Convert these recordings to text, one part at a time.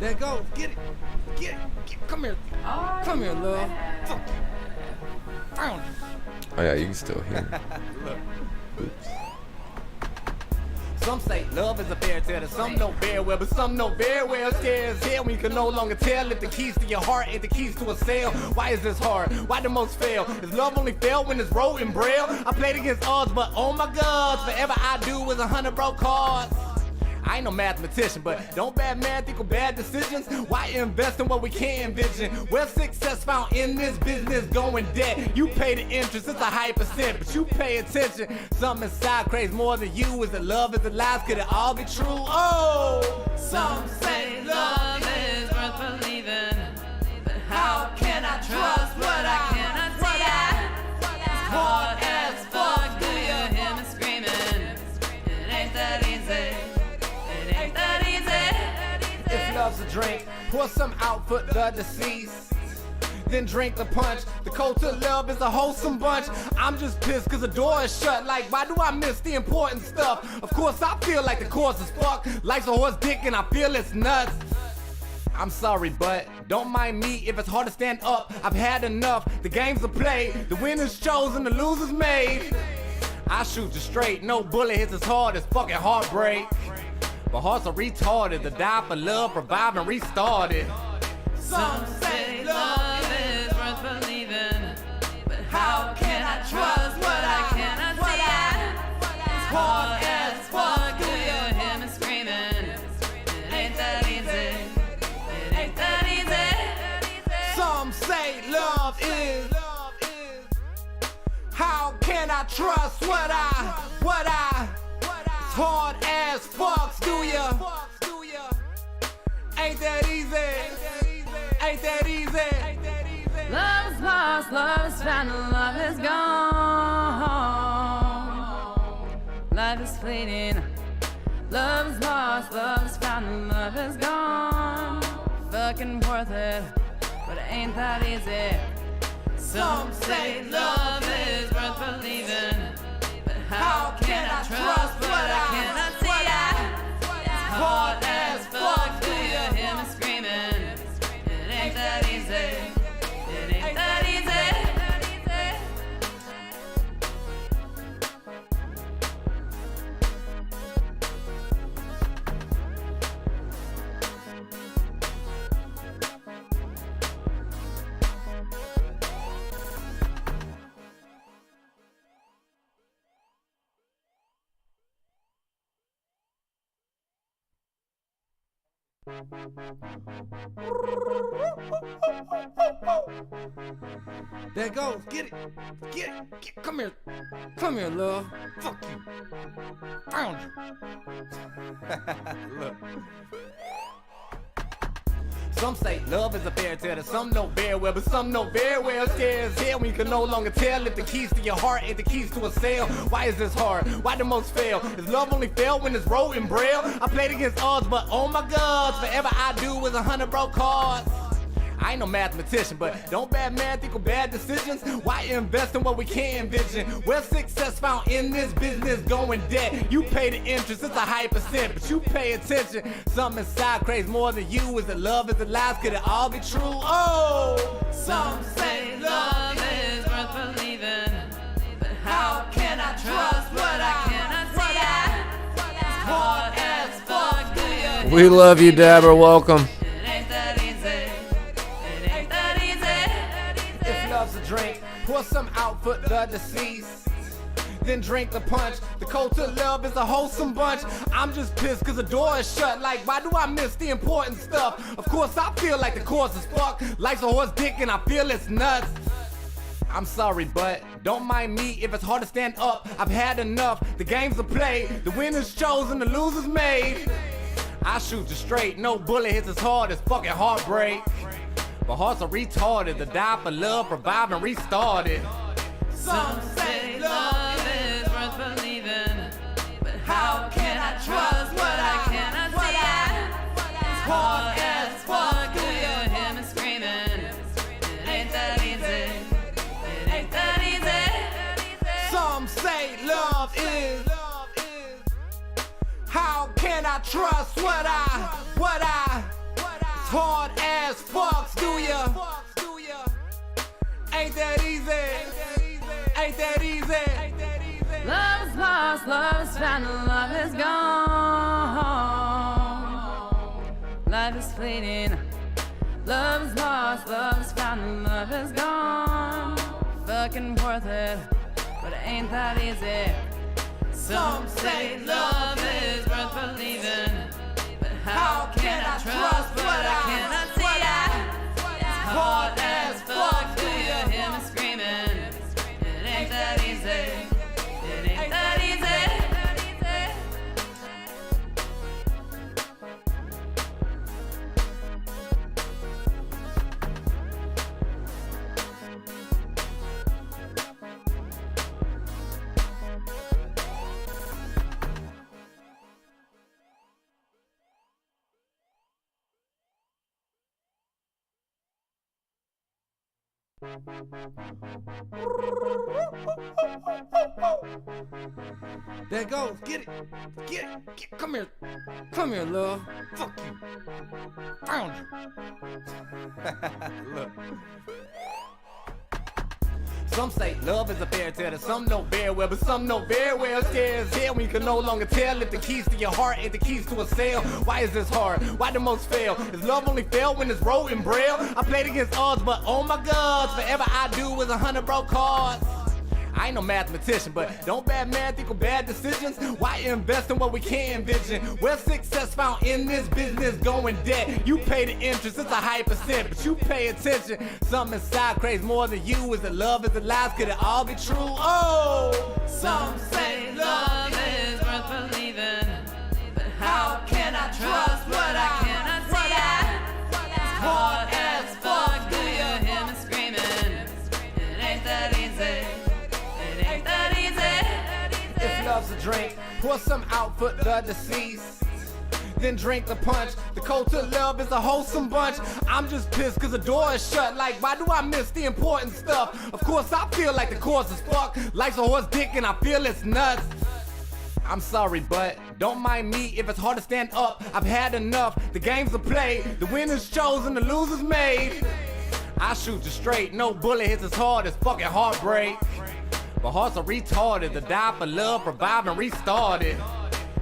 There it goes. Get it. Get it. Come here. Come here, love. Fuck you. Found you. Oh yeah, you can still hear me. Look. Oops. Some say love is a fairy tale that some know very well, but some know very well scared as hell when you can no longer tell if the keys to your heart ain't the keys to a cell. Why is this hard? Why the most fail? Is love only fail when it's wrote in braille? I played against odds, but oh my god, forever I do is 100 broke cards. I ain't no mathematician, but don't bad math equal bad decisions? Why invest in what we can't envision? Where's success found in this business? Going debt, you pay the interest, it's a high percent, but you pay attention. Something inside craves more than you. Is it love, is it lies, could it all be true? Oh! Some say love is worth believing, but how can I trust what I cannot see? It's hard as fuck, do you hear me screaming? It ain't that easy. If love's a drink, pour some out for the deceased, then drink the punch. The code to love is a wholesome bunch. I'm just pissed cause the door is shut. Like, why do I miss the important stuff? Of course I feel like the course is fuck. Life's a horse dick and I feel it's nuts. I'm sorry, but don't mind me if it's hard to stand up. I've had enough, the games are played, the winners chosen, the losers made. I shoot you straight, no bullet hits as hard as fucking heartbreak. But hearts are retarded, to die for love, revive and restart it. Some say love is worth believing, but how can I trust what I cannot see? It's hard as fuck, do you hear me screaming? It ain't that easy, it ain't that easy. Some say love is. How can I trust what I? It's hard as fuck, do ya? Ain't that easy? Ain't that easy? Love is lost, love is found, and love is gone. Life is fleeting. Love is lost, love is found, and love is gone. Fucking worth it, but it ain't that easy. Some say love is worth believing, but how can I trust what I cannot see? It's hard as fuck, do you hear me screaming? It ain't that easy, it ain't that easy. There it goes. Get it. Get it. Come here. Come here, love. Fuck you. Found you. Look. Some say love is a fairy tale that some know very well, but some know very well scared as hell when you can no longer tell if the keys to your heart ain't the keys to a cell. Why is this hard? Why the most fail? Is love only fail when it's wrote in braille? I played against odds, but oh my god, forever I do is 100 broke cards. I ain't no mathematician, but don't bad math equal bad decisions? Why invest in what we can't envision? Where's success found in this business? Going debt, you pay the interest, it's a high percent, but you pay attention. Something inside craves more than you. Is it love, is it lies, could it all be true? Oh! Some say love is worth believing, but how can I trust what I cannot see? It's hard as fuck, do you hear We love you, Dabber. Welcome. It ain't that easy, it ain't that easy. If love's a drink, pour some out for the deceased, then drink the punch. The code to love is a wholesome bunch. I'm just pissed cause the door is shut. Like, why do I miss the important stuff? Of course I feel like the course is fuck. Life's a horse dick and I feel it's nuts. I'm sorry, but don't mind me if it's hard to stand up. I've had enough, the games are played, the winners chosen, the losers made. I shoot you straight, no bullet hits as hard as fucking heartbreak. But hearts are retarded, to die for love, revive and restart it. Some say love is worth believing, but how can I trust what I cannot see? It's hard as fuck, do you hear me screaming? It ain't that easy, it ain't that easy. Some say love is. How can I trust what I hard as fucks, do ya? Ain't that easy? Ain't that easy? Love is lost, love is found, and love is gone. Life is fleeting. Love is lost, love is found, and love is gone. Fucking worth it, but it ain't that easy. Some say love is worth believing, but how can I trust what I cannot see? It's hard as fuck. Do you hear me screaming? It ain't that easy. It ain't that easy. There it goes. Get it. Get it. Come here. Come here, love. Fuck you. Found you. Look. Some say love is a fairy tale that some know very well, but some know very well scared as hell when you can no longer tell if the keys to your heart ain't the keys to a cell. Why is this hard? Why the most fail? Is love only fail when it's wrote in braille? I played against odds, but oh my god, forever I do is 100 broke cards. I ain't no mathematician, but don't bad math equal bad decisions? Why invest in what we can't envision? Where's success found in this business? Going debt, you pay the interest, it's a high percent, but you pay attention. Something inside craves more than you. Is it love, is it lies, could it all be true? Oh! Some say love is worth believing, but how can I trust what I cannot see? It's hard as fuck. Do you hear me screaming? It ain't that easy. If love's a drink, pour some out for the deceased, then drink the punch. The code to love is a wholesome bunch. I'm just pissed cause the door is shut. Like, why do I miss the important stuff? Of course I feel like the course is fuck. Life's a horse dick and I feel it's nuts. I'm sorry, but don't mind me if it's hard to stand up. I've had enough, the games are played, the winner's chosen, the loser's made. I shoot you straight, no bullet hits as hard as fucking heartbreak. But hearts are retarded, to die for love, revive and restart it.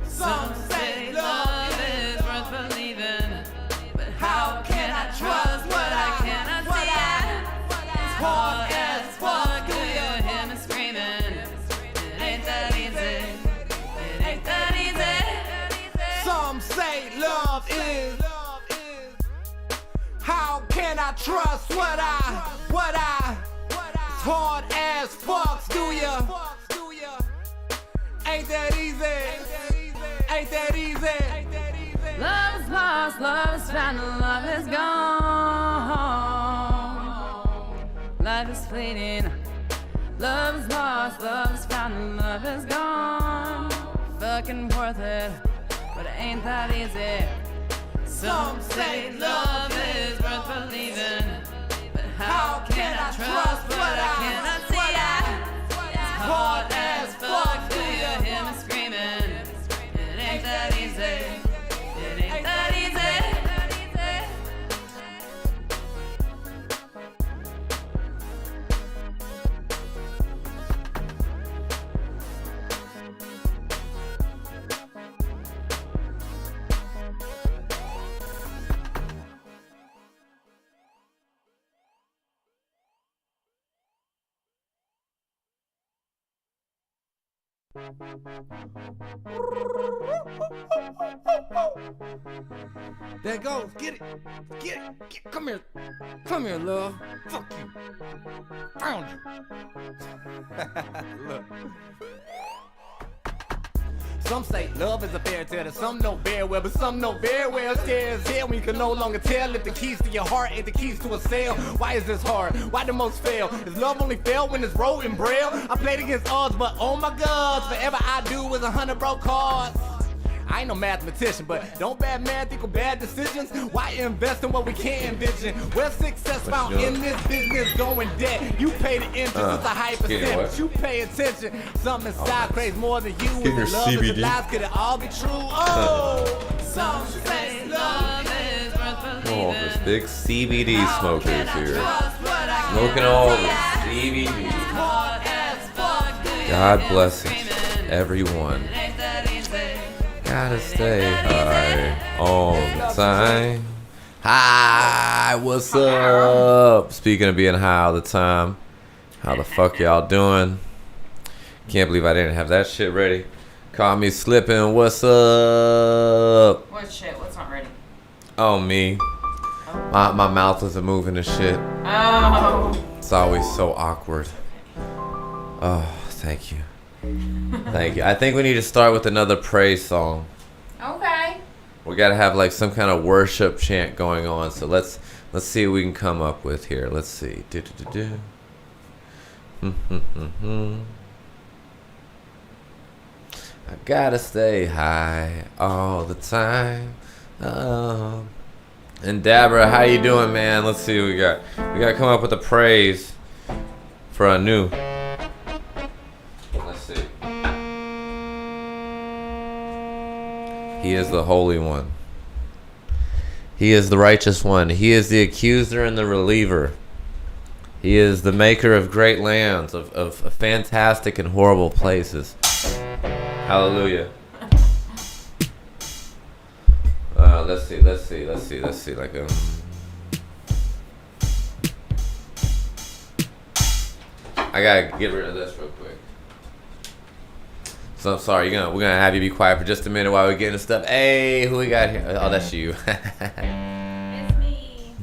Some say love is worth believing, but how can I trust what I cannot see? It's hard as fuck. Do you hear me screaming? It ain't that easy. It ain't that easy. Some say love is. How can I trust what I? It's hard as fucks, do ya? Ain't that easy? Ain't that easy? Love is lost, love is found, and love is gone. Life is fleeting. Love is lost, love is found, and love is gone. Fucking worth it, but it ain't that easy. Some say love is worth believing, but how can I trust what I cannot see? It's hard as fuck. Do you hear me screaming? It ain't that easy. It ain't that easy. There it goes. Get it. Get it. Come here. Come here, love. Fuck you. Found you. Look. Some say love is a fairy tale that some know very well, but some know very well scared as hell when you can no longer tell if the keys to your heart ain't the keys to a cell. Why is this hard? Why the most fail? Is love only fail when it's wrote in braille? I played against odds, but oh my god, forever I do is 100 broke cards. I ain't no mathematician, but don't bad math equal bad decisions? Why invest in what we can't envision? Where's success found in this business? Going debt, you pay the interest, it's a high percent, but you pay attention. Something inside craves more than you. Getting your Is it love, is it CBD. lies, could it all be true? Oh! Some say love is worth believing. all this big CBD smokers here. Smoking all this CBD. God bless everyone. Gotta stay high all the time. Hi, what's up? Speaking of being high all the time, how the fuck y'all doing? Can't believe I didn't have that shit ready. Caught me slipping. What's up? What shit? What's not ready? Oh, me. My mouth isn't moving and shit. Oh. It's always so awkward. Oh, thank you. Thank you. I think we need to start with another praise song. Okay. We gotta have like some kind of worship chant going on. So let's see what we can come up with here. Let's see. I gotta stay high all the time. And Dabra, how you doing, man? Let's see what we got. We gotta come up with a praise for Anu. Let's see. He is the Holy One. He is the Righteous One. He is the Accuser and the Reliever. He is the Maker of great lands, of fantastic and horrible places. Hallelujah. Let's see. Like I gotta get rid of this real quick. So I'm sorry. We're gonna have you be quiet for just a minute while we're getting stuff. Hey, who we got here? Oh, that's you. It's me.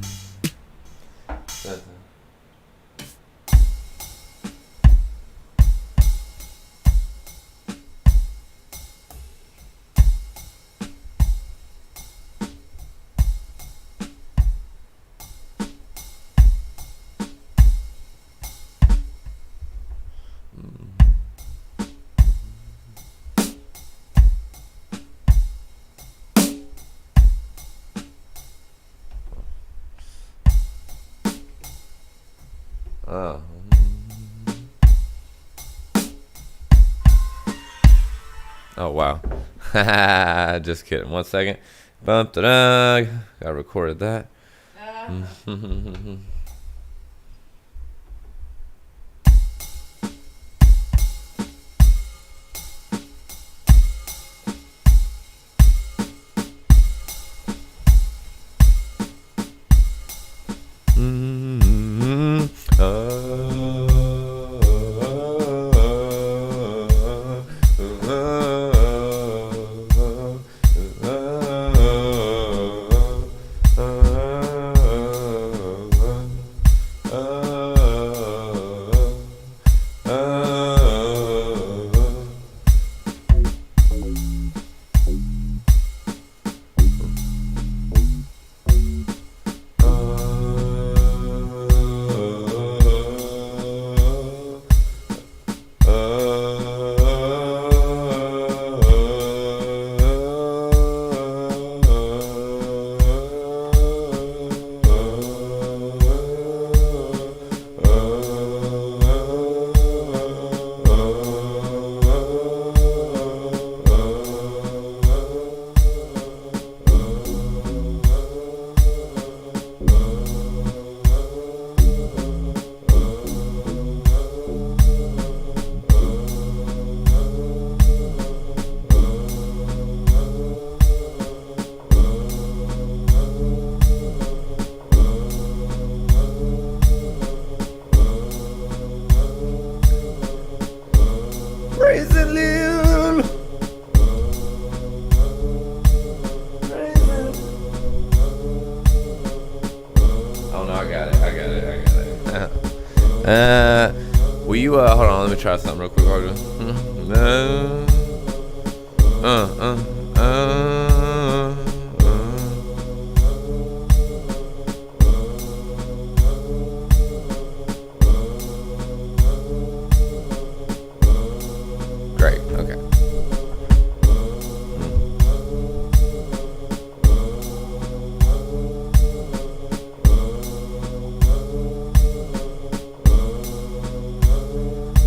Oh wow. Just kidding. 1 second. Bum, da-da. I recorded that. Will you hold on, let me try something real quick. Great, okay.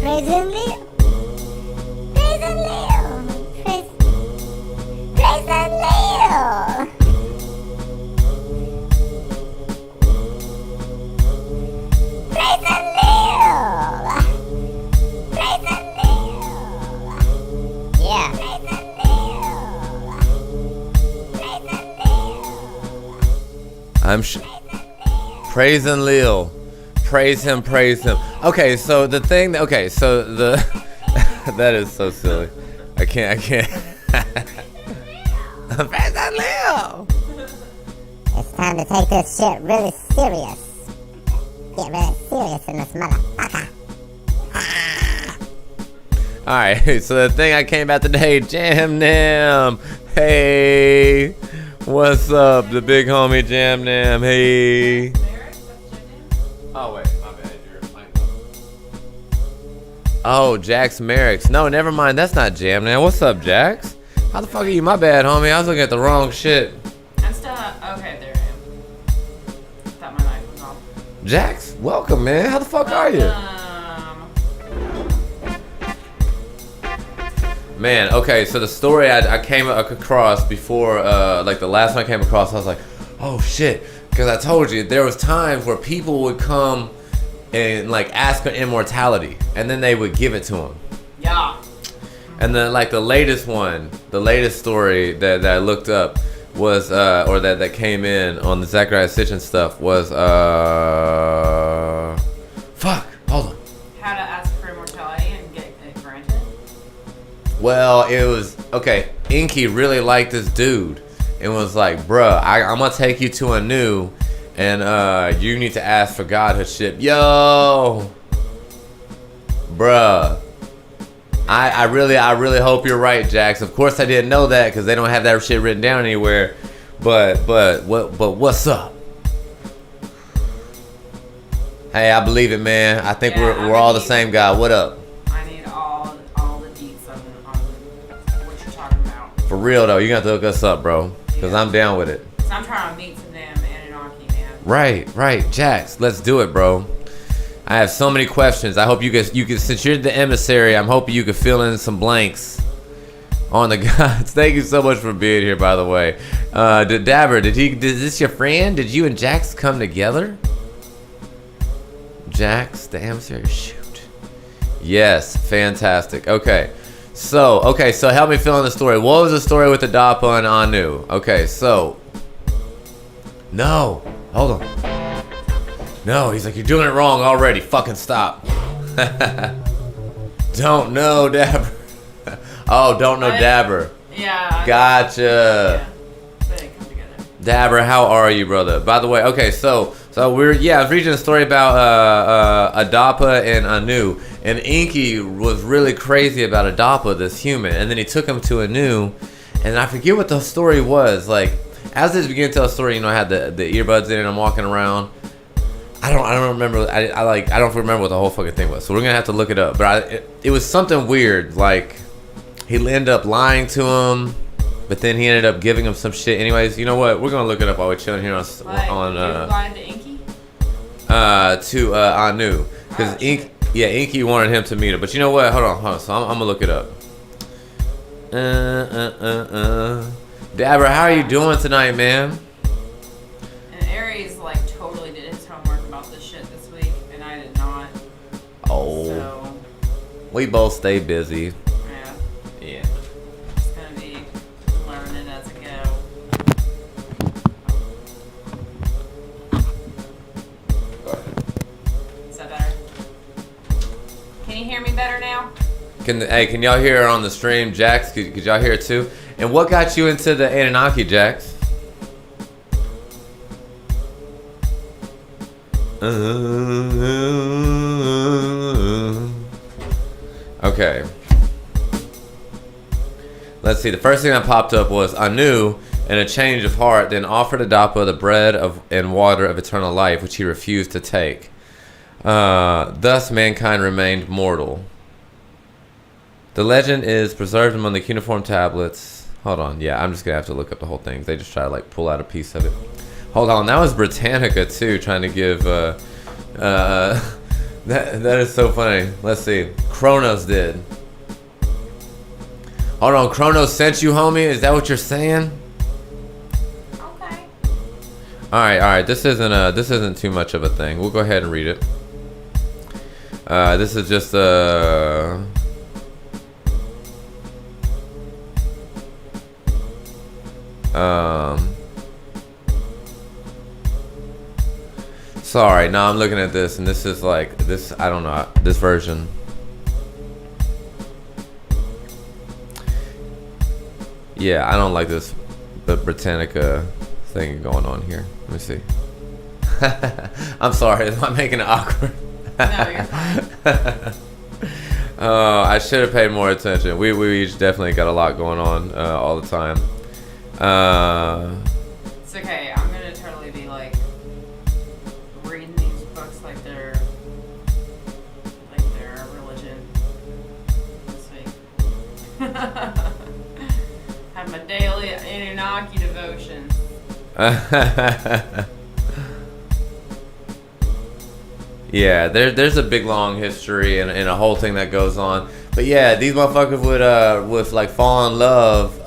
Praise and live. Praise and live. Praise and Praising Lil. Praise him, praise him. Okay, so the thing, that is so silly. I can't. Praising Lil. It's time to take this shit really serious. Get really serious in this motherfucker. Alright, so the thing I came out today, Jam Nam. Hey, what's up, the big homie Jam Nam? Hey. Oh wait, my bad. Oh, Jax Merrick's. No, never mind. That's not Jam Nam. What's up, Jax? How the fuck are you? My bad, homie. I was looking at the wrong shit. I'm still not. Okay, there I am. Thought my knife was off. Jax, welcome, man. How the fuck are you? Man, okay, so the story I came across before, like the last one I came across, I was like, oh shit, because I told you, there was times where people would come and like ask for immortality, and then they would give it to them. Yeah. And then like the latest story that I looked up was, or that came in on the Zachariah Sitchin stuff was, fuck, hold on. How to ask for immortality and get it granted? Well, it was, okay, Inky really liked this dude and was like, bruh, I'm gonna take you to Anu and you need to ask for godhoodship. Yo! Bruh. I really hope you're right, Jax. Of course I didn't know that because they don't have that shit written down anywhere. But what's up? Hey, I believe it, man. I think we're all the same guy. What up? I need all the deets on what you're talking about. For real though, you got to hook us up, bro. Because I'm down with it. So I'm trying to meet some damn Anunnaki, man. Right, Jax. Let's do it, bro. I have so many questions. I hope you can, since you're the emissary, I'm hoping you can fill in some blanks on the gods. Thank you so much for being here, by the way. Dabber, is this your friend? Did you and Jax come together? Jax, the emissary, shoot. Yes, fantastic. Okay, so help me fill in the story. What was the story with the Dappa and Anu? Okay, so, no, hold on. No, he's like, you're doing it wrong already. Fucking stop. Don't know Dabber. Oh, don't know Dabber. Yeah. Gotcha. Yeah. They didn't come together. Dabber, how are you, brother? By the way, okay, so I was reading a story about Adapa and Anu, and Inky was really crazy about Adapa, this human, and then he took him to Anu, and I forget what the story was. Like, as this began to tell a story, you know, I had the earbuds in and I'm walking around. I don't remember. I don't remember what the whole fucking thing was. So we're gonna have to look it up. But it was something weird. Like he ended up lying to him, but then he ended up giving him some shit. Anyways, you know what? We're gonna look it up while we're chilling here on lying to Inky? To Anu, because Inky wanted him to meet her. But you know what? Hold on. So I'm gonna look it up. Dabber, how are you doing tonight, man? And Aries like totally did his homework about this shit this week, and I did not. Oh. So We both stay busy. yeah, Yeah. it's gonna be learning as I go. Is that better? Can you hear me better now? Can y'all hear her on the stream, Jax? Could y'all hear it too? And what got you into the Anunnaki, Jax? Okay. Let's see. The first thing that popped up was Anu, and a change of heart, then offered Adapa the bread and water of eternal life, which he refused to take. Thus, mankind remained mortal. The legend is preserved among the cuneiform tablets. Hold on. Yeah, I'm just going to have to look up the whole thing. They just try to, like, pull out a piece of it. Hold on. That was Britannica, too, trying to give... that is so funny. Let's see. Kronos did. Hold on. Kronos sent you, homie? Is that what you're saying? Okay. All right. This isn't too much of a thing. We'll go ahead and read it. This is just Sorry, no, I'm looking at this, and this is like this. I don't know this version. Yeah, I don't like this, but Britannica thing going on here. Let me see. I'm sorry, am I making it awkward? No, you're fine. I should have paid more attention. We each definitely got a lot going on all the time. It's okay. I'm gonna totally be like reading these books like they're a religion this week. Have my daily Anunnaki devotion. Yeah, there's a big long history and a whole thing that goes on. But yeah, these motherfuckers would like fall in love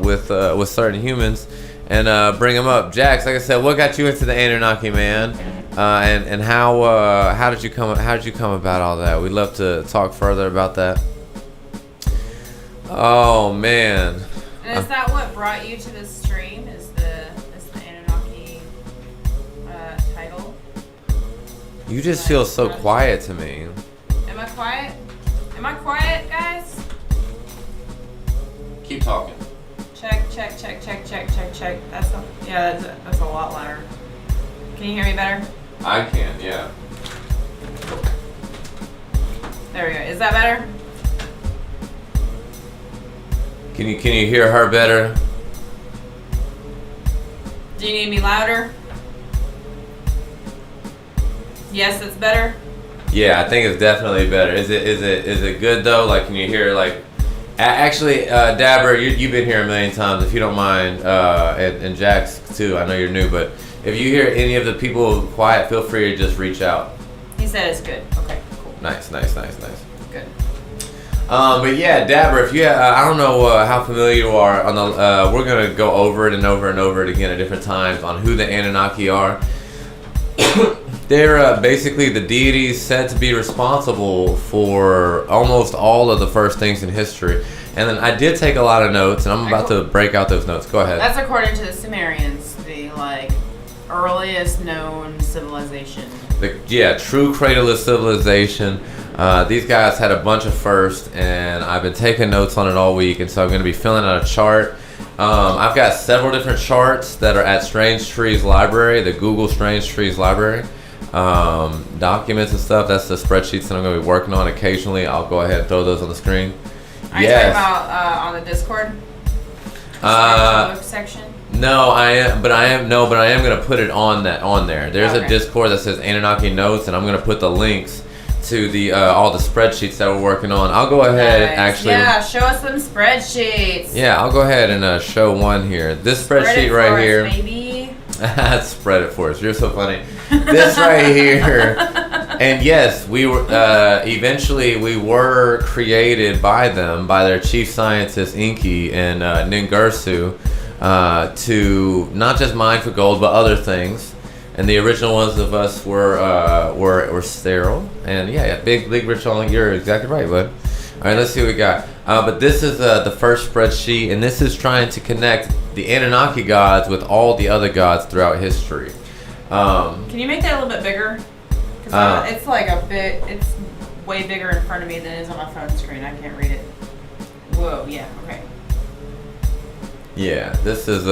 with certain humans and bring them up. Jax, like I said, what got you into the Anunnaki, man? And how did you come about all that? We'd love to talk further about that. Oh man. And is that what brought you to this stream? Is the Anunnaki title? You just feel so quiet to me. Am I quiet? Am I quiet, guys? Keep talking. Check. That's a lot louder. Can you hear me better? I can, yeah. There we go. Is that better? Can you hear her better? Do you need me louder? Yes, it's better. Yeah, I think it's definitely better. Is it good though? Like, can you hear like? Actually, Dabber, you've been here a million times. If you don't mind, and Jax too. I know you're new, but if you hear any of the people quiet, feel free to just reach out. He said it's good. Okay, cool. Nice. Good. But yeah, Dabber, if you, I don't know how familiar you are on the. We're gonna go over it and over and over it again at different times on who the Anunnaki are. They're basically the deities said to be responsible for almost all of the first things in history. And then I did take a lot of notes, and I'm about to break out those notes. Go ahead. That's according to the Sumerians, the earliest known civilization. True cradleless civilization. These guys had a bunch of firsts, and I've been taking notes on it all week, and so I'm going to be filling out a chart. I've got several different charts that are at Strange Trees Library, the Google Strange Trees Library. Documents and stuff. That's the spreadsheets that I'm going to be working on. Occasionally, I'll go ahead and throw those on the screen. Are you talking about on the Discord? Book section? No, I am going to put it on there. There's a Discord that says Anunnaki Notes, and I'm going to put the links to the all the spreadsheets that we're working on. I'll go ahead actually. Yeah, show us some spreadsheets. Yeah, I'll go ahead and show one here. This spreadsheet right here. Maybe. Spread it for us. You're so funny. This right here. And yes, we were eventually we were created by them, by their chief scientist Inky and Ningirsu, to not just mine for gold but other things. And the original ones of us were sterile. And yeah, big ritual. You're exactly right, bud. All right, let's see what we got. But this is the first spreadsheet, and this is trying to connect the Anunnaki gods with all the other gods throughout history. Can you make that a little bit bigger? Because it's it's way bigger in front of me than it is on my phone screen. I can't read it. Whoa, yeah, okay. Yeah, this is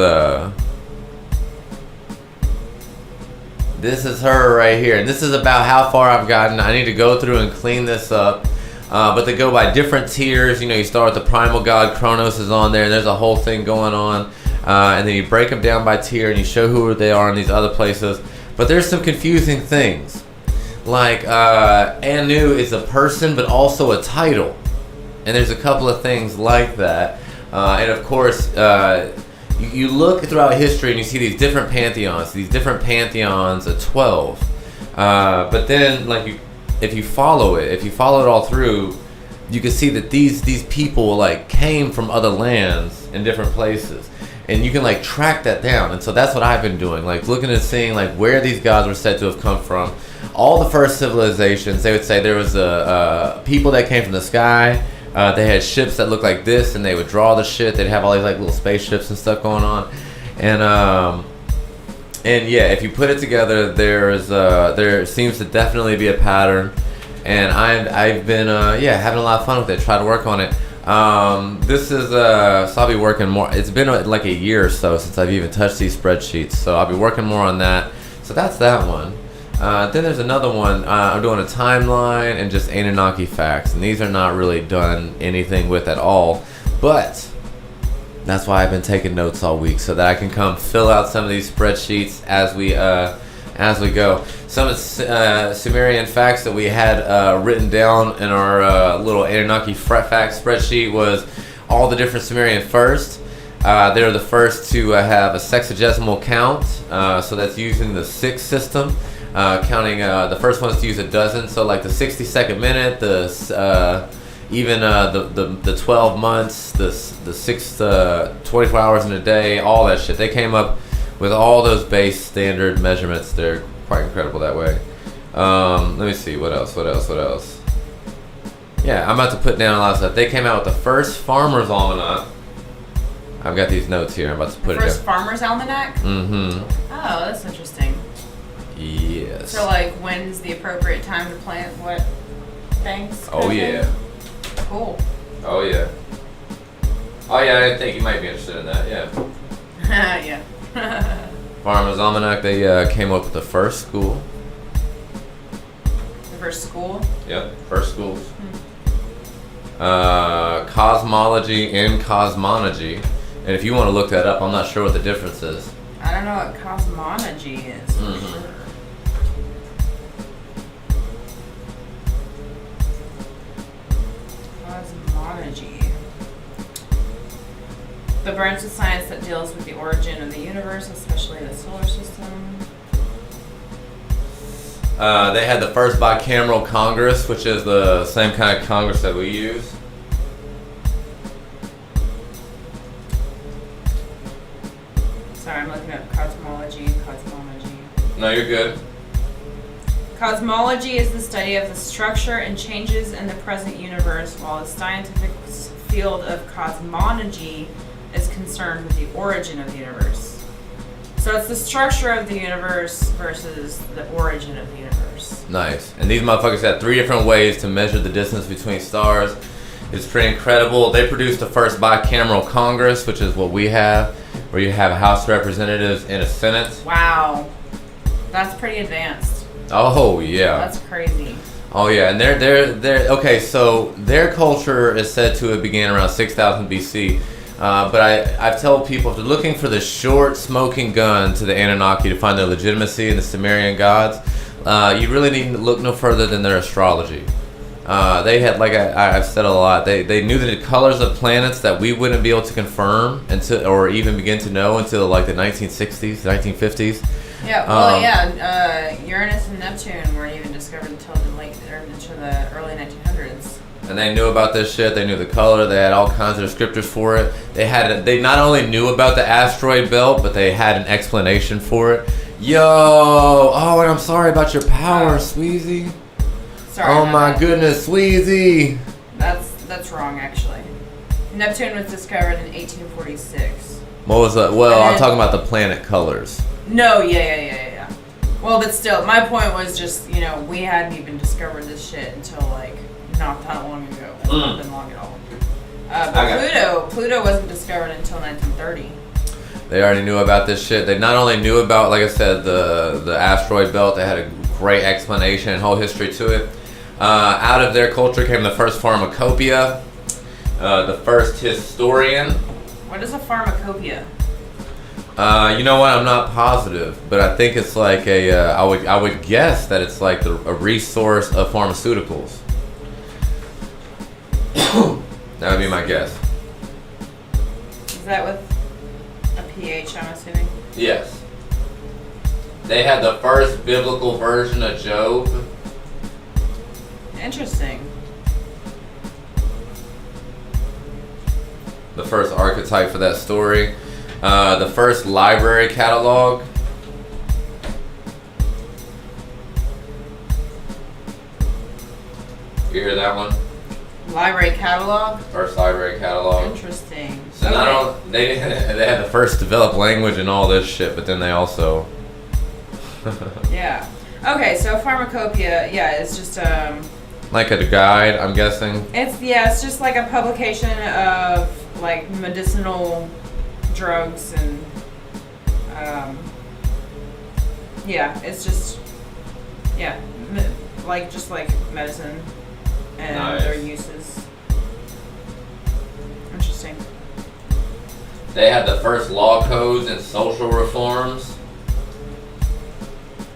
her right here, and this is about how far I've gotten. I need to go through and clean this up. But they go by different tiers. You know, you start with the primal god, Kronos is on there, and there's a whole thing going on. And then you break them down by tier, and you show who they are in these other places. But there's some confusing things. Like, Anu is a person, but also a title. And there's a couple of things like that. And of course, you look throughout history, and you see these different pantheons of 12. But then, if you follow it all through, you can see that these people came from other lands in different places, and you can track that down. And so that's what I've been doing, looking and seeing where these gods were said to have come from. All the first civilizations, they would say there was a people that came from the sky. They had ships that looked like this, and they would draw the shit. They'd have all these little spaceships and stuff going on, and And yeah, if you put it together, there seems to definitely be a pattern, and I've been having a lot of fun with it. Try to work on it. This is so I'll be working more. It's been like a year or so since I've even touched these spreadsheets, so I'll be working more on that. So that's that one. Then there's another one. I'm doing a timeline and just Anunnaki facts, and these are not really done anything with at all, but that's why I've been taking notes all week so that I can come fill out some of these spreadsheets as we go. Some of the Sumerian facts that we had written down in our little Anunnaki facts spreadsheet was all the different Sumerian first. They're the first to have a sexagesimal count, so that's using the 6 system. Counting the first one's to use a dozen, so like the 60-second minute, the 12 months, the 6 24 hours in a day, all that shit. They came up with all those base standard measurements. They're quite incredible that way. Let me see, what else? Yeah, I'm about to put down a lot of stuff. They came out with the first Farmer's Almanac. I've got these notes here. I'm about to put it down. First Farmer's Almanac? Mm-hmm. Oh, that's interesting. Yes. So, like, when's the appropriate time to plant what things? Oh, yeah. Cool. Oh, yeah. Oh, yeah, I think you might be interested in that, yeah. Yeah. Farmer's Almanac, they came up with the first school. The first school? Yep, first schools. Cosmology and cosmology. And if you want to look that up, I'm not sure what the difference is. I don't know what cosmology is for sure. Cosmology. The branch of science that deals with the origin of the universe, especially the solar system. They had the first bicameral Congress, which is the same kind of Congress that we use. Sorry, I'm looking up cosmology. No, you're good. Cosmology is the study of the structure and changes in the present universe, while the scientific field of cosmology is concerned with the origin of the universe. So it's the structure of the universe versus the origin of the universe. Nice. And these motherfuckers had 3 different ways to measure the distance between stars. It's pretty incredible. They produced the first bicameral Congress, which is what we have, where you have a House of Representatives and a Senate. Wow. That's pretty advanced. Oh, yeah. That's crazy. Oh, yeah. And they're okay, so their culture is said to have began around 6000 BC. But I've told people, if they're looking for the short smoking gun to the Anunnaki to find their legitimacy in the Sumerian gods, you really need to look no further than their astrology. They had, like I've said a lot, they knew the colors of planets that we wouldn't be able to confirm until, or even begin to know until like the 1960s, 1950s. Yeah, well, Uranus and Neptune weren't even discovered until the early 1900s. And they knew about this shit. They knew the color. They had all kinds of descriptors for it. They not only knew about the asteroid belt, but they had an explanation for it. Yo, oh, and I'm sorry about your power, Sweezy. Sorry. Oh my goodness, Sweezy. That's wrong, actually. Neptune was discovered in 1846. What was that? Well, I'm talking about the planet colors. No, yeah. Well, but still, my point was just, we hadn't even discovered this shit until, like, not that long ago. Not been long at all. But Pluto wasn't discovered until 1930. They already knew about this shit. They not only knew about, like I said, the asteroid belt. They had a great explanation and whole history to it. Out of their culture came the first pharmacopoeia, the first historian. What is a pharmacopoeia? You know what? I'm not positive, but I think it's like I would guess that it's like a resource of pharmaceuticals. That would be my guess. Is that with a PH, I'm assuming? Yes. They had the first biblical version of Job. Interesting. The first archetype for that story. The first library catalog. You hear that one? Library catalog? First library catalog. Interesting. So not only they had the first developed language and all this shit, but then they also Yeah. Okay, so pharmacopoeia, yeah, it's just Like a guide, I'm guessing. it's just like a publication of like medicinal drugs and it's just just like medicine and Nice. their uses. Interesting. They had the first law codes and social reforms.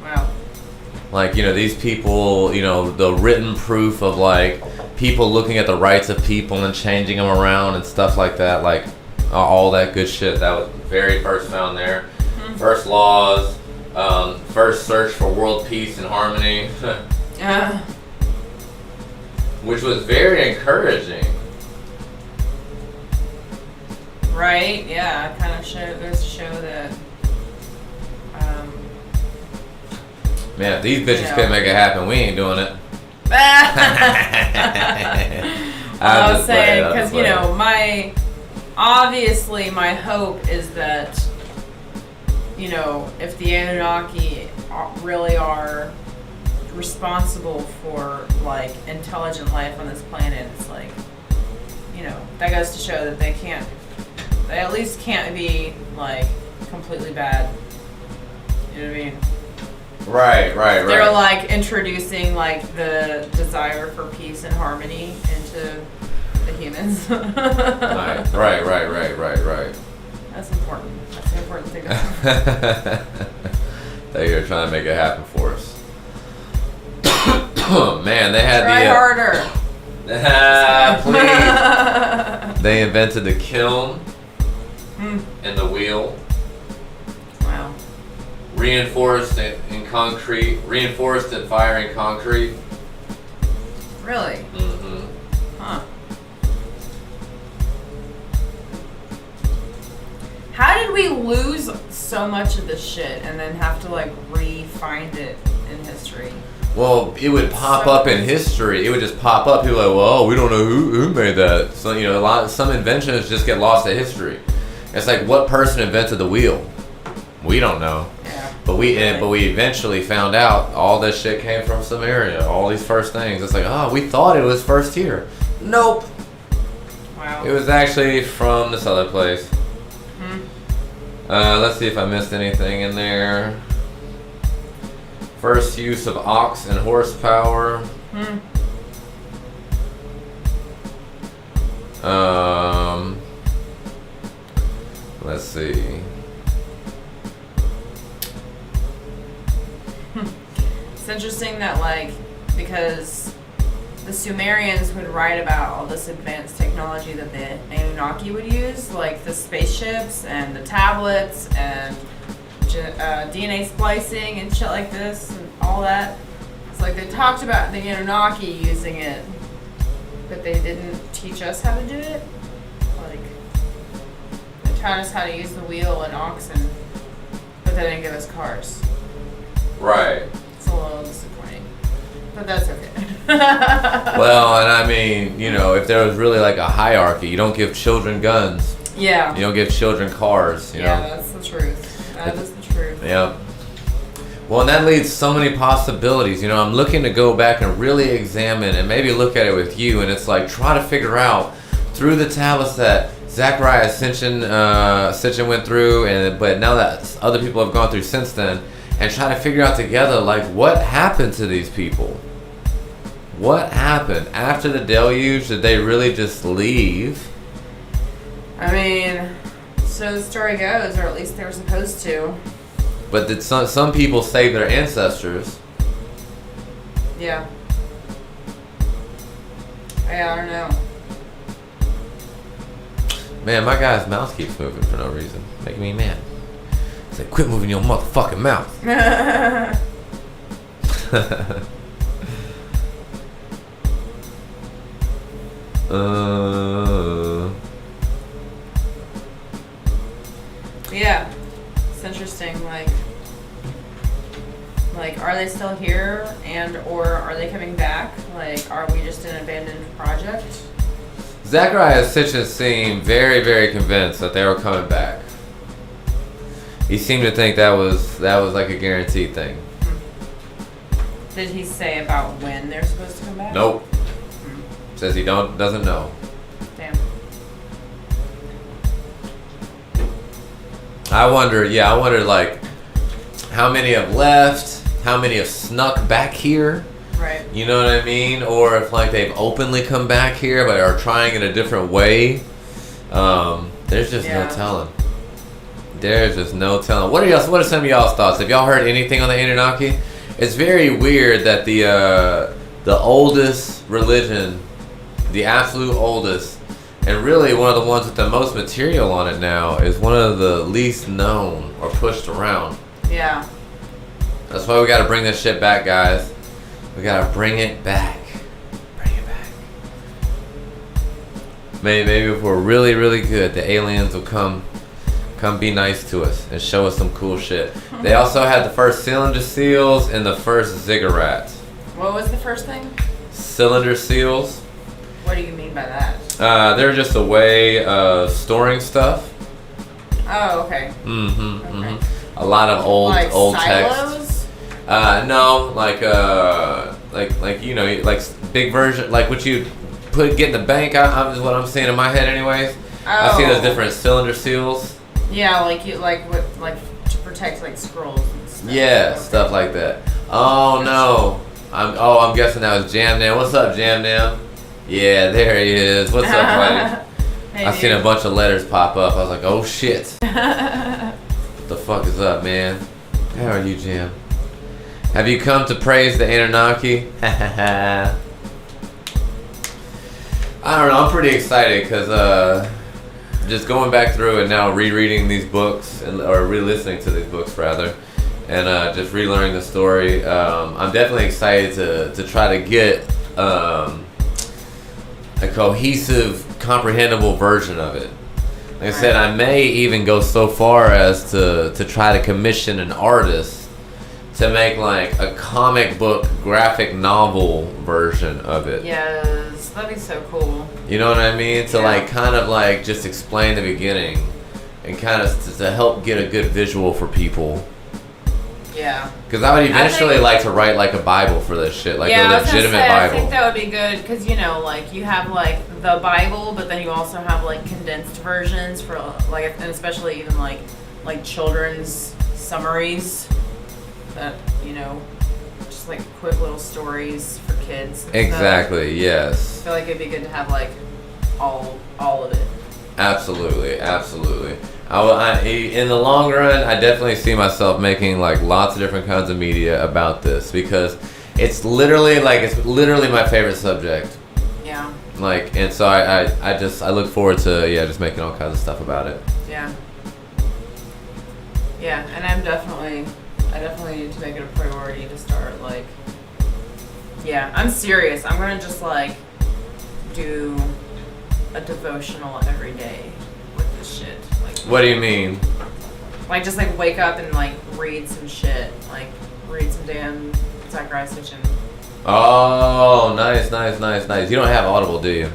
Wow. Like, these people, the written proof of, like, people looking at the rights of people and changing them around and stuff like that. Like, all that good shit. That was very first found there. Mm-hmm. First laws, first search for world peace and harmony. Which was very encouraging. Right, yeah, kind of goes to show that Man, if these bitches couldn't make it happen, we ain't doing it. I was saying, because, obviously my hope is that, if the Anunnaki really are responsible for, like, intelligent life on this planet, it's like, that goes to show that they at least can't be, like, completely bad. You know what I mean? Right. They're like introducing like the desire for peace and harmony into the humans. Right. That's important. That's an important thing. That you're trying to make it happen for us. Man, they had Try harder. Please. They invented the kiln and the wheel. Wow. Reinforced and firing concrete. Really? Mm-hmm. Huh. How did we lose so much of this shit and then have to like re-find it in history? Well, it would pop up in history. It would just pop up. People are like, well, we don't know who made that. So some inventions just get lost to history. It's like, what person invented the wheel? We don't know. Yeah. But we eventually found out all this shit came from some area. All these first things. It's like, we thought it was first here. Nope. Wow. It was actually from this other place. Let's see if I missed anything in there. First use of ox and horsepower. Let's see. It's interesting that like because the Sumerians would write about all this advanced technology that the Anunnaki would use, like the spaceships and the tablets and DNA splicing and shit like this and all that. It's like they talked about the Anunnaki using it, but they didn't teach us how to do it. Like they taught us how to use the wheel and oxen, but they didn't give us cars. Right. It's a little disappointing, but that's okay. Well, and I mean, if there was really like a hierarchy, you don't give children guns. Yeah. You don't give children cars. You know? That's the truth. That is the truth. Yeah. Well, and that leads so many possibilities. I'm looking to go back and really examine and maybe look at it with you, and it's like try to figure out through the tablets that Zachariah Ascension went through, but now that other people have gone through since then, and try to figure out together like what happened to these people. What happened after the deluge? Did they really just leave? I mean, so the story goes, or at least they were supposed to. But did some people save their ancestors? Yeah. I don't know. Man, my guy's mouth keeps moving for no reason. Making me mad. It's like, quit moving your motherfucking mouth. Yeah. It's interesting, like are they still here or are they coming back? Like, are we just an abandoned project? Zachariah Sitchin seemed very, very convinced that they were coming back. He seemed to think that was like a guaranteed thing. Did he say about when they're supposed to come back? Nope. Says he doesn't know. Damn. I wonder like how many have left, how many have snuck back here. Right. You know what I mean? Or if like they've openly come back here but are trying in a different way. There's just no telling. There's just no telling. What are some of y'all's thoughts? Have y'all heard anything on the Anunnaki? It's very weird that the oldest religion, the absolute oldest, and really one of the ones with the most material on it now, is one of the least known or pushed around. Yeah. That's why we gotta bring this shit back, guys. We gotta bring it back. Bring it back. Maybe if we're really, really good, the aliens will come be nice to us and show us some cool shit. They also had the first cylinder seals and the first ziggurats. What was the first thing? Cylinder seals. What do you mean by that? They're just a way of storing stuff. Oh, okay. Okay. A lot of old silos? text. No, like you know, like big version, like what you get in the bank. Is what I'm seeing in my head, anyways. I see those different cylinder seals. Yeah, like to protect like scrolls and stuff. Yeah, stuff like that. Oh no, I'm guessing that was Jam Nam. What's up, Jam Nam? Yeah, there he is. What's up, buddy? Hey, I seen a bunch of letters pop up. I was like, oh shit. What the fuck is up, man? How are you, Jam? Have you come to praise the Anunnaki? I don't know. I'm pretty excited because just going back through and now rereading these books or re-listening to these books rather, and just relearning the story. I'm definitely excited to try to get a cohesive, comprehensible version of it. Like I said, I may even go so far as to try to commission an artist to make like a comic book graphic novel version of it. Yes, that'd be so cool. You know what I mean? To like kind of like just explain the beginning and kind of to help get a good visual for people. Yeah. Because I would eventually like to write like a Bible for this shit, like a legitimate Bible. I think that would be good because you know, like you have like the Bible, but then you also have like condensed versions for like, and especially even like children's summaries that you know, just like quick little stories for kids. Exactly. Yes. I feel like it'd be good to have like all of it. Absolutely. In the long run, I definitely see myself making like lots of different kinds of media about this because it's literally my favorite subject. Yeah. Like, and so I look forward to just making all kinds of stuff about it. Yeah. Yeah, and I definitely need to make it a priority to start like. Yeah, I'm serious. I'm gonna just like do a devotional every day with this shit. Like, what do you mean? Like just like wake up and like read some shit. Like read some damn Zachariah Sitchin. Oh, nice. You don't have Audible, do you?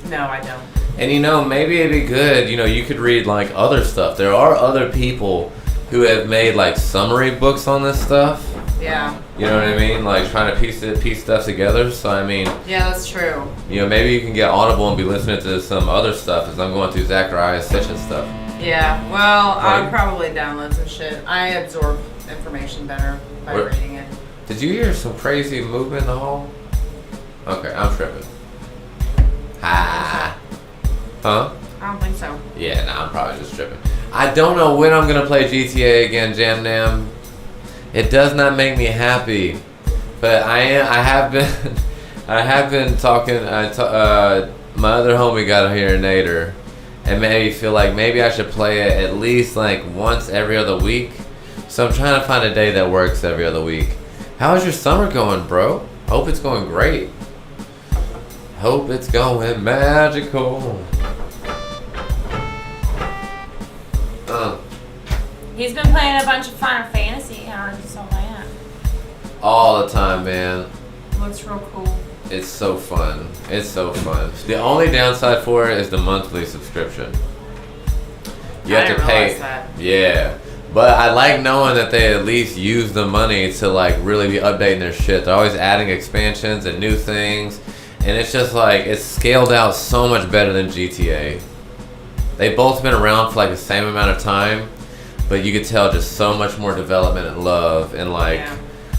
No, I don't. And you know, maybe it'd be good, you know, you could read like other stuff. There are other people who have made like summary books on this stuff. Yeah. You know what I mean? Like trying to piece stuff together. So I mean, yeah, that's true. You know, maybe you can get Audible and be listening to some other stuff as I'm going through Zachariah Sitchin stuff. Yeah, well, I'll probably download some shit. I absorb information better by reading it. Did you hear some crazy movement in the hall? Okay, I'm tripping. Huh? I don't think so. Yeah, nah, I'm probably just tripping. I don't know when I'm gonna play GTA again, Jam Nam. It does not make me happy, but I have been talking. My other homie got here, Nader, and made me feel like maybe I should play it at least like once every other week. So I'm trying to find a day that works every other week. How's your summer going, bro? Hope it's going great. Hope it's going magical. He's been playing a bunch of Final Fantasy. How is all that? All the time, man. Looks real cool. It's so fun. The only downside for it is the monthly subscription. You have to pay. That. Yeah. But I like knowing that they at least use the money to like really be updating their shit. They're always adding expansions and new things, and it's just like it's scaled out so much better than GTA. They've both been around for like the same amount of time, but you could tell just so much more development and love and like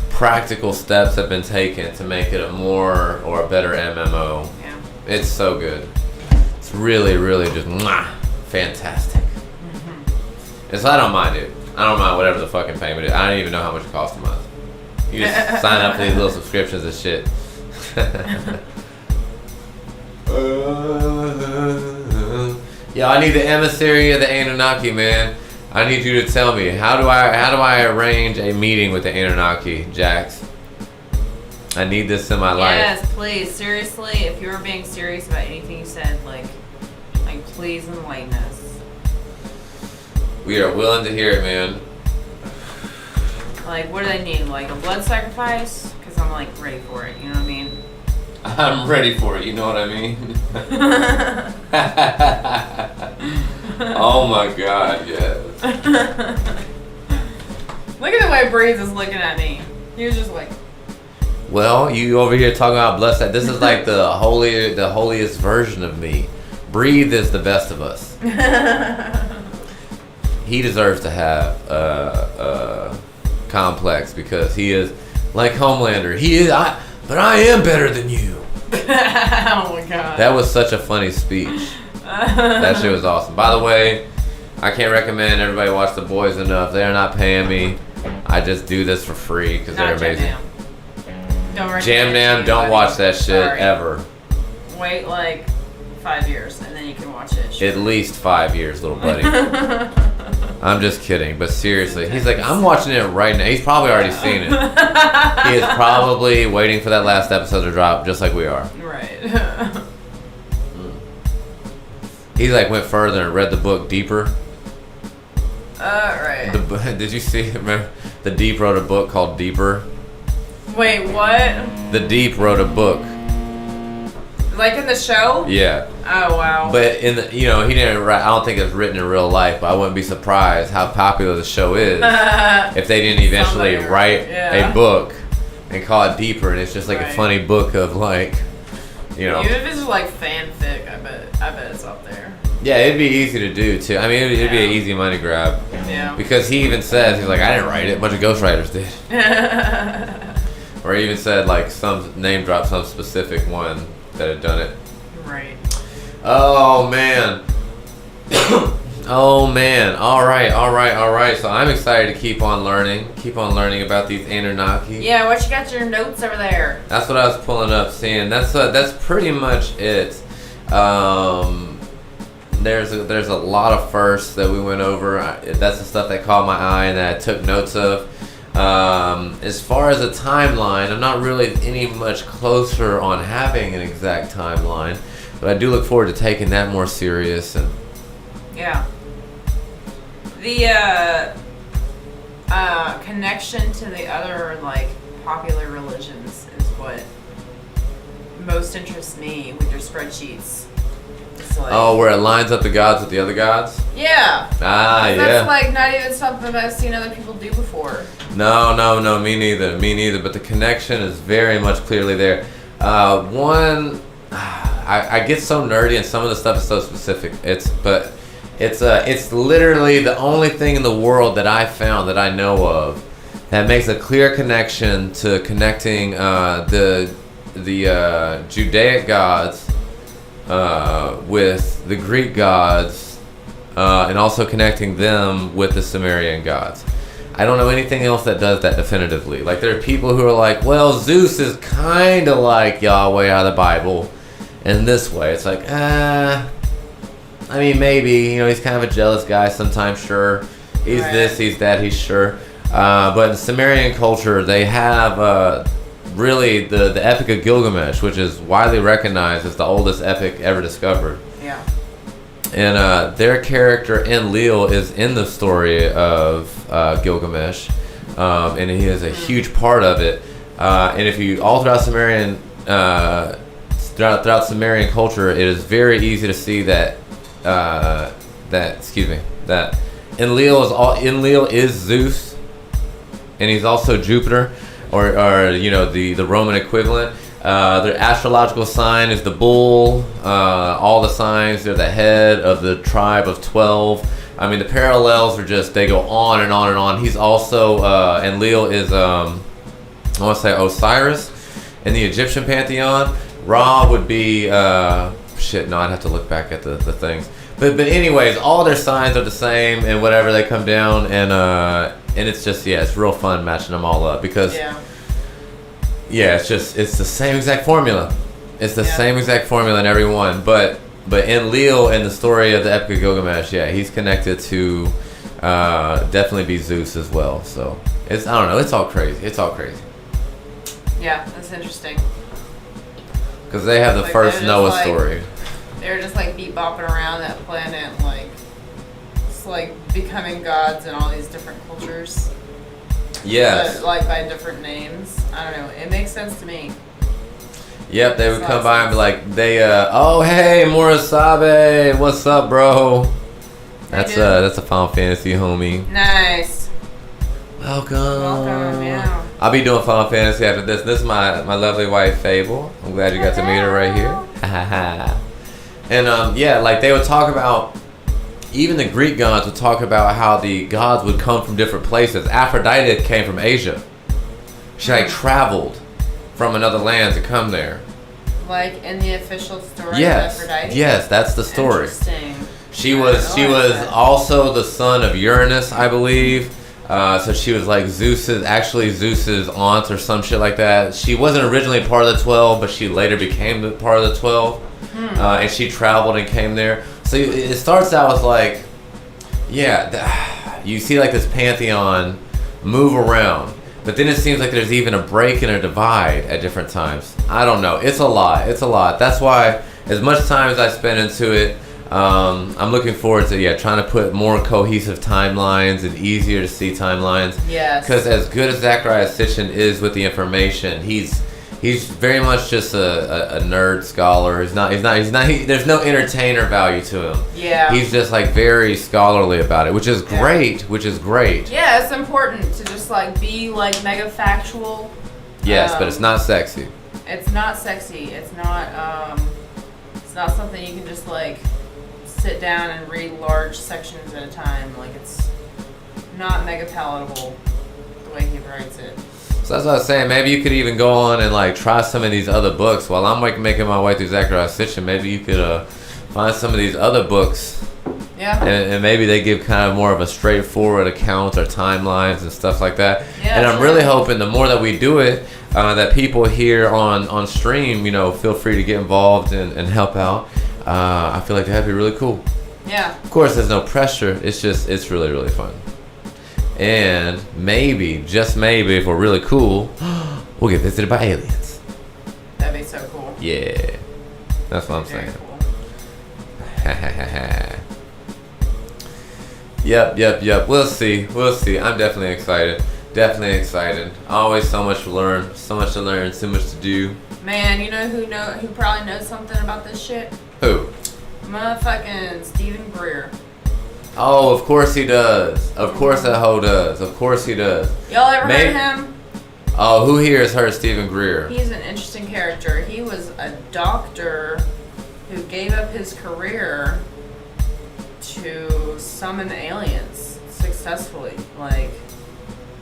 practical steps have been taken to make it a more or a better MMO. Yeah. It's so good. It's really, really just fantastic. And so I don't mind it. I don't mind whatever the fucking payment is. I don't even know how much it costs a month. You just sign up for these little subscriptions and shit. Yeah, I need the emissary of the Anunnaki, man. I need you to tell me how do I arrange a meeting with the Anunnaki, Jax? I need this in my life. Yes, please. Seriously, if you were being serious about anything you said, like please enlighten us. We are willing to hear it, man. Like, what do they need? Like a blood sacrifice? Because I'm like ready for it. You know what I mean? I'm ready for it. You know what I mean? Oh my God, yes. Look at the way Breeze is looking at me. He was just like. Well, you over here talking about blessed. This is like the holiest version of me. Breathe is the best of us. He deserves to have a complex because he is like Homelander. He is, but I am better than you. Oh my God. That was such a funny speech. That shit was awesome. By the way, I can't recommend everybody watch The Boys enough. They are not paying me. I just do this for free because they're amazing. Jam Nam, don't watch that shit ever. Wait like 5 years and then you can watch it. At least 5 years, little buddy. I'm just kidding, but seriously, he's like, I'm watching it right now. He's probably already seen it. He is probably waiting for that last episode to drop, just like we are. Right. He like went further and read the book deeper. Right. Did you see? Remember, the Deep wrote a book called Deeper. Wait, what? The Deep wrote a book. Like in the show? Yeah. Oh wow. But in the, he didn't write. I don't think it's written in real life. But I wouldn't be surprised how popular the show is if they didn't eventually write a book and call it Deeper, and it's just like a funny book of like, Even if it's just like fanfic, I bet it's up there. Yeah, it'd be easy to do too. I mean, it'd be an easy money grab. Yeah. Because he even says, he's like, I didn't write it. A bunch of ghostwriters did. Or he even said like some name drop some specific one that had done it. Right. Oh man. Oh man. All right. So I'm excited to keep on learning about these Anunnaki. Yeah, what you got your notes over there? That's what I was pulling up, seeing. That's pretty much it. There's a lot of firsts that we went over. That's the stuff that caught my eye and that I took notes of. As far as a timeline, I'm not really any much closer on having an exact timeline, but I do look forward to taking that more serious. And yeah, the connection to the other like popular religions is what most interests me with your spreadsheets. Like, where it lines up the gods with the other gods? Yeah. Yeah. That's like not even something I've seen other people do before. No, me neither. But the connection is very much clearly there. I get so nerdy and some of the stuff is so specific. It's literally the only thing in the world that I found that I know of that makes a clear connection to connecting the Judaic gods with the Greek gods, and also connecting them with the Sumerian gods. I don't know anything else that does that definitively. Like, there are people who are like, well, Zeus is kind of like Yahweh out of the Bible in this way. It's like, I mean, maybe, he's kind of a jealous guy sometimes, sure. He's this, he's that, he's sure. But in Sumerian culture, they have really the Epic of Gilgamesh, which is widely recognized as the oldest epic ever discovered. Yeah. And their character Enlil is in the story of Gilgamesh, and he is a huge part of it. And if you all throughout Sumerian Enlil is Zeus, and he's also Jupiter, or you know, the Roman equivalent. Their astrological sign is the bull. All the signs, they're the head of the tribe of 12. I mean, the parallels are just, they go on and on and on. He's also, Enlil is, I want to say Osiris in the Egyptian pantheon. Ra would be, shit, no, I'd have to look back at the things. But anyways, all their signs are the same, and whatever, they come down, and it's just, yeah, it's real fun matching them all up, because yeah, it's the same exact formula. It's the same exact formula in every one. But Enlil in the story of the Epic of Gilgamesh, yeah, he's connected to definitely be Zeus as well. So it's, I don't know, it's all crazy. It's all crazy. Yeah, that's interesting. Because they have the Like, first they're Noah just, like, story. They're just like bopping around that planet, like it's like becoming gods in all these different cultures. Yes. But, like by different names. I don't know. It makes sense to me. Yep, they would come by and be like, oh hey, Murasabe, what's up, bro? That's a Final Fantasy homie. Nice. Welcome. Welcome, yeah. I'll be doing Final Fantasy after this. This is my lovely wife, Faeble. I'm glad you got to meet her right here. And yeah, like they would talk about, even the Greek gods would talk about how the gods would come from different places. Aphrodite came from Asia. She like traveled from another land to come there. Like in the official story Yes, of Aphrodite? yes, that's the story. Interesting. She was also the son of Uranus, I believe. So she was like Zeus's aunt or some shit like that. She wasn't originally part of the 12, but she later became the part of the 12. And she traveled and came there. So it starts out with like, yeah, you see like this pantheon move around. But then it seems like there's even a break and a divide at different times. I don't know. It's a lot. It's a lot. That's why as much time as I spend into it, I'm looking forward to trying to put more cohesive timelines and easier to see timelines. Yes. Because as good as Zachariah Sitchin is with the information, he's very much just a nerd scholar. He's not. There's no entertainer value to him. Yeah. He's just like very scholarly about it, which is great. Yeah, it's important to just like be like mega factual. Yes, but it's not sexy. It's not sexy. It's not something you can just like sit down and read large sections at a time. Like it's not mega palatable the way he writes it. So that's what I was saying. Maybe you could even go on and like try some of these other books while I'm like making my way through Zachariah Sitchin. Maybe you could find some of these other books. Yeah. And maybe they give kind of more of a straightforward account or timelines and stuff like that. Yeah, and I'm really hoping the more that we do it, that people here on stream, feel free to get involved and help out. I feel like that'd be really cool. Yeah. Of course, there's no pressure. It's really, really fun. And maybe, just maybe, if we're really cool, we'll get visited by aliens. That'd be so cool. Yeah. That's what I'm saying. Cool. Yep. We'll see. I'm definitely excited. Always so much to learn, so much to do. Man, you know who probably knows something about this shit? Who? Motherfucking Stephen Greer. Oh, of course he does. Of course that hoe does. Of course he does. Y'all ever heard of him? Oh, who here has heard Stephen Greer? He's an interesting character. He was a doctor who gave up his career to summon aliens successfully. Like,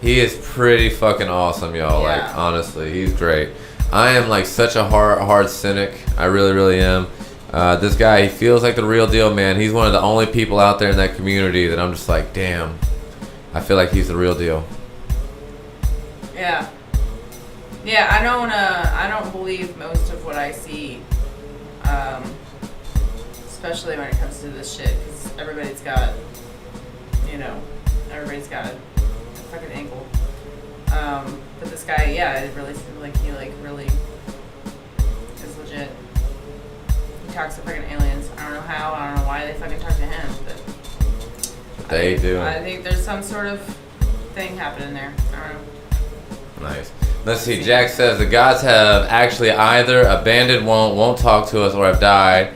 he is pretty fucking awesome, y'all. Yeah. Like, honestly, he's great. I am like such a hard cynic. I really, really am. This guy, he feels like the real deal, man. He's one of the only people out there in that community that I'm just like, damn. I feel like he's the real deal. Yeah. Yeah, I don't believe most of what I see, especially when it comes to this shit, because everybody's got a fucking angle. But this guy, it really seems like he really is legit. He talks to fucking aliens. I don't know how, I don't know why they fucking talk to him, but they do. I think there's some sort of thing happening there. I don't know. Nice. Let's see. Jack says the gods have actually either abandoned, won't talk to us, or have died.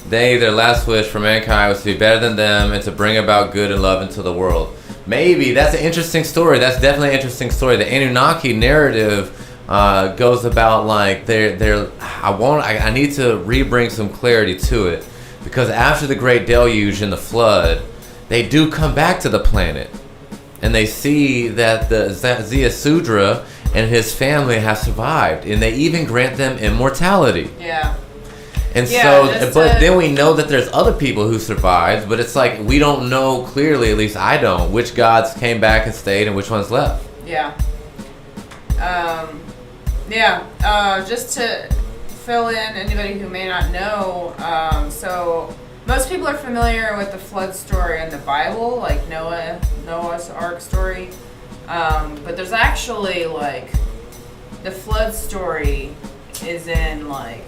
their last wish for mankind was to be better than them and to bring about good and love into the world. Maybe that's an interesting story. That's definitely an interesting story. The Anunnaki narrative goes about like I need to bring some clarity to it, because after the Great Deluge and the flood, they do come back to the planet, and they see that the Ziusudra and his family have survived, and they even grant them immortality. Yeah. And yeah, but then we know that there's other people who survived, but it's like we don't know clearly, at least I don't, which gods came back and stayed and which ones left. Yeah. Just to fill in anybody who may not know, so most people are familiar with the flood story in the Bible, like Noah's Ark story. But there's actually like the flood story is in like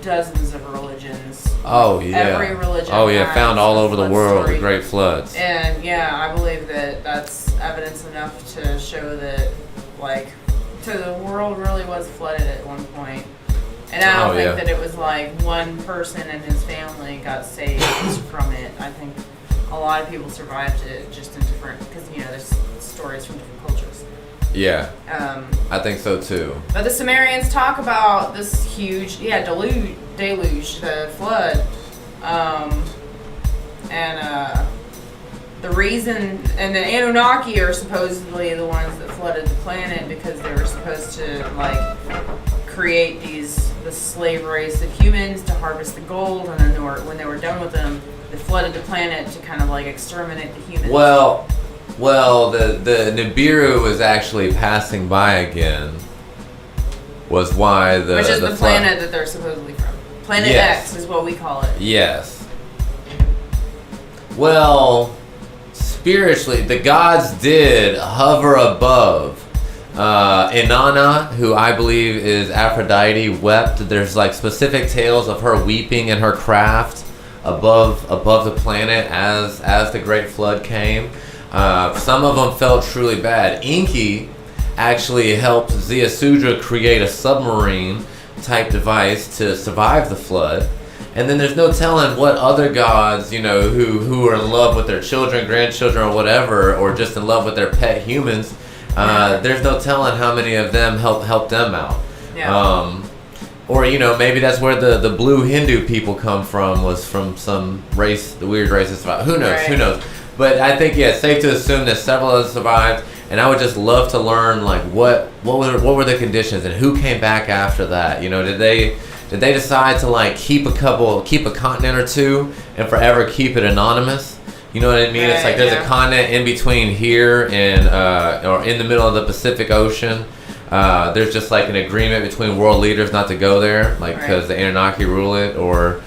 dozens of religions. Oh yeah. Every religion. Oh yeah, found all over the world, story. the great floods. And yeah, I believe that that's evidence enough to show that like the world really was flooded at one point. And I don't think that it was like one person and his family got saved from it. I think a lot of people survived it just in different, because there's stories from different cultures. Yeah. I think so too. But the Sumerians talk about this huge, deluge, the flood, and the reason, and the Anunnaki are supposedly the ones that flooded the planet because they were supposed to like create the slave race of humans to harvest the gold, and then when they were done with them, they flooded the planet to kind of like exterminate the humans. Well, the Nibiru was actually passing by again. Was why which is the planet that they're supposedly from. Planet X is what we call it. Yes. Well, spiritually, the gods did hover above. Inanna, who I believe is Aphrodite, wept. There's like specific tales of her weeping in her craft above the planet as the Great Flood came. Some of them felt truly bad. Enki actually helped Ziusudra create a submarine type device to survive the flood. And then there's no telling what other gods, who are in love with their children, grandchildren, or whatever, or just in love with their pet humans. There's no telling how many of them help them out. Yeah. Or maybe that's where the blue Hindu people come from, was from some race, the weird race that survived. Who knows? Right. Who knows? But I think it's safe to assume that several of them survived. And I would just love to learn like what were the conditions and who came back after that. Did they decide to like keep a continent or two and forever keep it anonymous? You know what I mean? Right, It's like there's a continent in between here and or in the middle of the Pacific Ocean. There's just like an agreement between world leaders not to go there, like because the Anunnaki rule it, or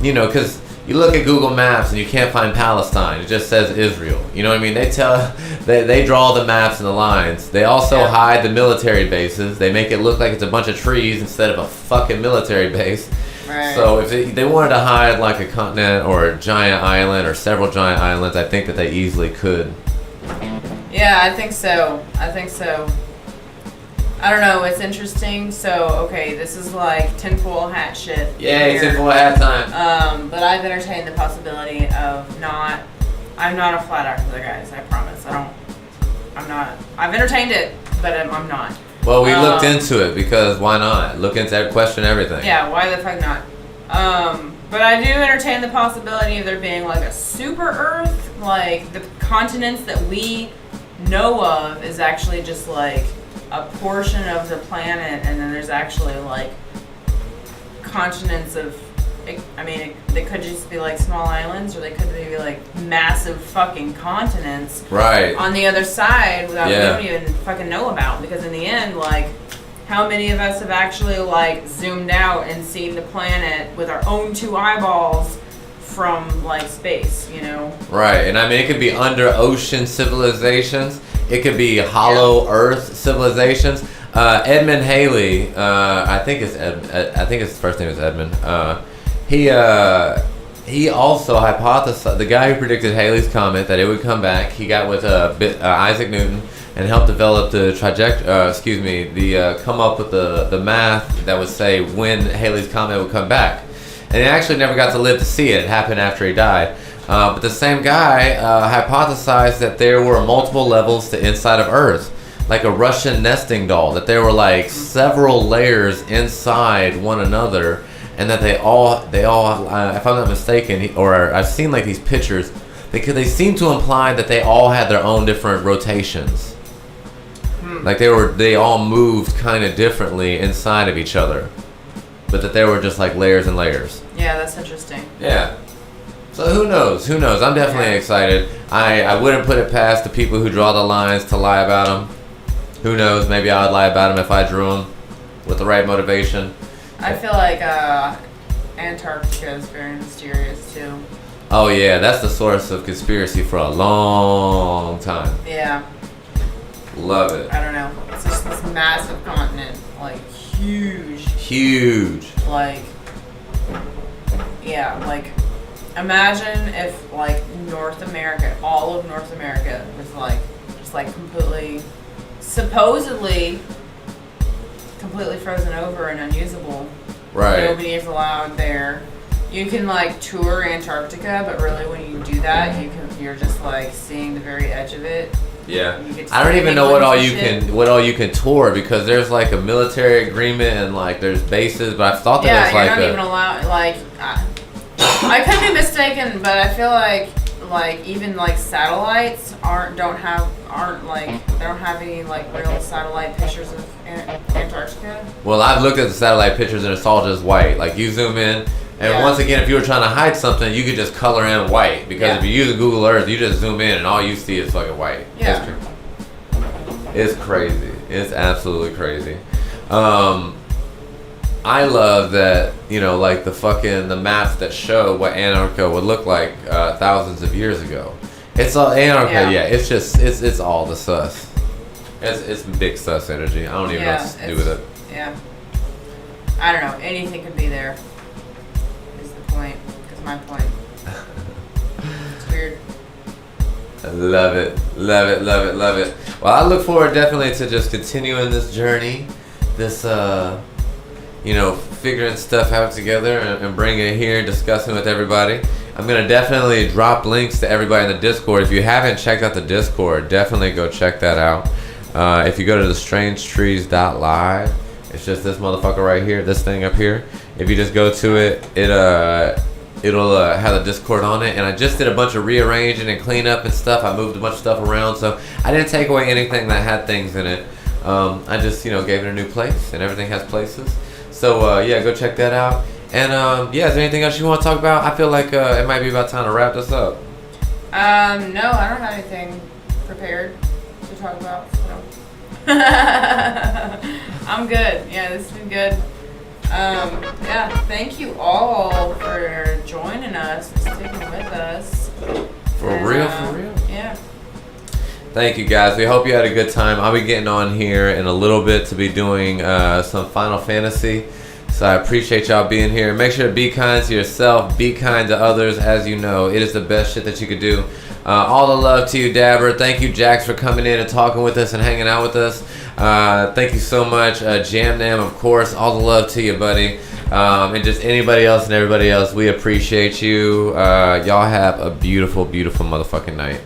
because you look at Google Maps and you can't find Palestine. It just says Israel. You know what I mean? They draw the maps and the lines. They also hide the military bases. They make it look like it's a bunch of trees instead of a fucking military base. Right. So if they wanted to hide like a continent or a giant island or several giant islands, I think that they easily could. Yeah, I think so. I don't know, it's interesting. So, okay, this is like tinfoil hat shit. Yay, tinfoil hat time. But I've entertained the possibility of I'm not a flat earther, guys, I promise. I've entertained it, but I'm not. Well, we looked into it because why not? Look into question everything. Yeah, why the fuck not? But I do entertain the possibility of there being like a super Earth, like the continents that we know of is actually just like a portion of the planet, and then there's actually like continents of, they could just be like small islands, or they could be like massive fucking continents on the other side that we don't even fucking know about, because in the end, like, how many of us have actually like zoomed out and seen the planet with our own two eyeballs from like space, Right, and it could be under ocean civilizations. It could be hollow Earth civilizations. Edmund Halley, I think his first name is Edmund. He also hypothesized, the guy who predicted Halley's Comet, that it would come back. He got with Isaac Newton and helped develop the come up with the math that would say when Halley's Comet would come back. And he actually never got to live to see it. It happened after he died. But the same guy hypothesized that there were multiple levels to inside of Earth, like a Russian nesting doll, that there were like several layers inside one another, and that they all if I'm not mistaken, or I've seen like these pictures, they seem to imply that they all had their own different rotations. Like they all moved kind of differently inside of each other, but that there were just like layers and layers. Yeah, that's interesting. Yeah. So who knows? Who knows? I'm definitely excited. I wouldn't put it past the people who draw the lines to lie about them. Who knows? Maybe I would lie about them if I drew them with the right motivation. I feel like Antarctica is very mysterious too. Oh yeah, that's the source of conspiracy for a long time. Yeah. Love it. I don't know. It's just this massive continent, like huge. Huge. Like, yeah, like imagine if like North America, all of North America was like just like completely, supposedly completely frozen over and unusable. Right. Nobody is allowed there. You can like tour Antarctica, but really when you do that, you're just like seeing the very edge of it. Yeah. I don't even know what all you can tour, because there's like a military agreement and like there's bases, but I thought that was like you're not even allowed. Like I could be mistaken, but I feel like even like satellites don't have any like real satellite pictures of Antarctica. Well, I've looked at the satellite pictures and it's all just white. Like you zoom in, and once again, if you were trying to hide something, you could just color in white, because if you use Google Earth, you just zoom in and all you see is fucking white. Yeah. It's crazy. It's absolutely crazy. I love that, like the maps that show what Antarctica would look like thousands of years ago. It's all Antarctica, it's just it's all the sus. It's big sus energy. I don't even know what to do with it. Yeah. I don't know. Anything could be there. Is the point? Is my point. It's weird. I love it. Love it. Love it. Love it. Well, I look forward definitely to just continuing this journey. This figuring stuff out together and bringing it here and discussing with everybody. I'm going to definitely drop links to everybody in the Discord. If you haven't checked out the Discord, definitely go check that out. If you go to thestrangetrees.live, it's just this motherfucker right here, this thing up here. If you just go to it, it'll have the Discord on it. And I just did a bunch of rearranging and cleanup and stuff. I moved a bunch of stuff around, so I didn't take away anything that had things in it. I just, gave it a new place, and everything has places. So, go check that out. And, is there anything else you want to talk about? I feel like it might be about time to wrap this up. No, I don't have anything prepared to talk about. So. I'm good. Yeah, this has been good. Thank you all for joining us and sticking with us. For real? Yeah. Thank you, guys. We hope you had a good time. I'll be getting on here in a little bit to be doing some Final Fantasy. So I appreciate y'all being here. Make sure to be kind to yourself. Be kind to others. As you know, it is the best shit that you could do. All the love to you, Dabber. Thank you, Jax, for coming in and talking with us and hanging out with us. Thank you so much. Jamnam, of course. All the love to you, buddy. And just anybody else and everybody else, we appreciate you. Y'all have a beautiful, beautiful motherfucking night.